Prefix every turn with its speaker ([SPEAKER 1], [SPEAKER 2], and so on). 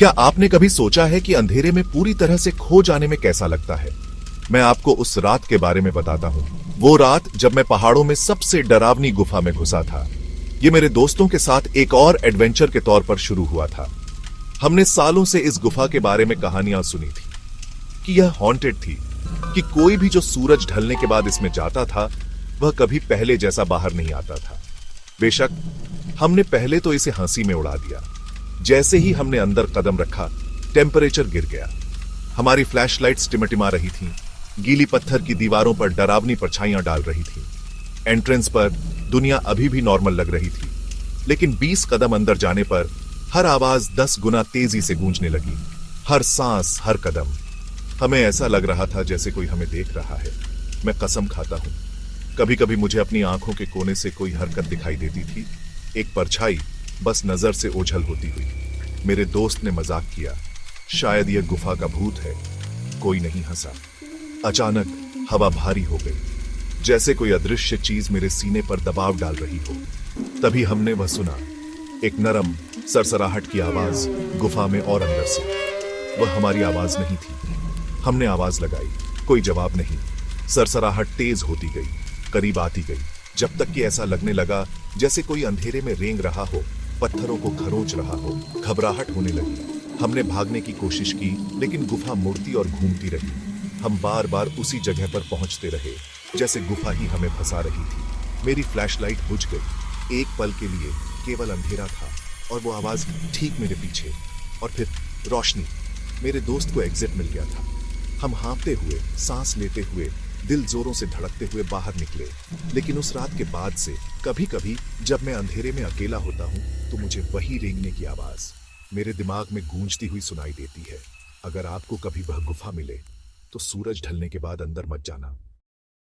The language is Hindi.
[SPEAKER 1] क्या आपने कभी सोचा है कि अंधेरे में पूरी तरह से खो जाने में कैसा लगता है? मैं आपको उस रात के बारे में बताता हूं। वो रात जब मैं पहाड़ों में सबसे डरावनी गुफा में घुसा था। ये मेरे दोस्तों के साथ एक और एडवेंचर के तौर पर शुरू हुआ था। हमने सालों से इस गुफा के बारे में कहानियां सुनी थी कि यह हॉन्टेड थी, कि कोई भी जो सूरज ढलने के बाद इसमें जाता था वह कभी पहले जैसा बाहर नहीं आता था। बेशक हमने पहले तो इसे हंसी में उड़ा दिया। जैसे ही हमने अंदर कदम रखा, टेम्परेचर गिर गया। हमारी फ्लैशलाइट्स टिमटिमा रही थीं, गीली पत्थर की दीवारों पर डरावनी परछाइयां डाल रही थीं। एंट्रेंस पर दुनिया अभी भी नॉर्मल लग रही थी, लेकिन 20 कदम अंदर जाने पर हर आवाज 10 गुना तेजी से गूंजने लगी। हर सांस, हर कदम। हमें ऐसा लग रहा था जैसे कोई हमें देख रहा है। मैं कसम खाता हूं, कभी कभी मुझे अपनी आंखों के कोने से कोई हरकत दिखाई देती थी, एक परछाई बस नजर से ओझल होती हुई। मेरे दोस्त ने मजाक किया, शायद यह गुफा का भूत है। कोई नहीं हंसा। अचानक हवा भारी हो गई, जैसे कोई अदृश्य चीज मेरे सीने पर दबाव डाल रही हो। तभी हमने वह सुना, एक नरम सरसराहट की आवाज गुफा में और अंदर से। वह हमारी आवाज नहीं थी। हमने आवाज लगाई, कोई जवाब नहीं। सरसराहट तेज होती गई, करीब आती गई, जब तक कि ऐसा लगने लगा जैसे कोई अंधेरे में रेंग रहा हो, पत्थरों को खरोंच रहा हो। घबराहट होने लगी। हमने भागने की कोशिश की, लेकिन गुफा मुड़ती और घूमती रही। हम बार बार उसी जगह पर पहुंचते रहे, जैसे गुफा ही हमें फंसा रही थी। मेरी फ्लैशलाइट बुझ गई। एक पल के लिए केवल अंधेरा था और वो आवाज ठीक मेरे पीछे, और फिर रोशनी। मेरे दोस्त को एग्जिट मिल गया था। हम हाँफते हुए, सांस लेते हुए, दिल जोरों से धड़कते हुए बाहर निकले। लेकिन उस रात के बाद से कभी कभी जब मैं अंधेरे में अकेला होता हूं, तो मुझे वही रेंगने की आवाज मेरे दिमाग में गूंजती हुई सुनाई देती है। अगर आपको कभी वह गुफा मिले तो सूरज ढलने के बाद अंदर मत जाना।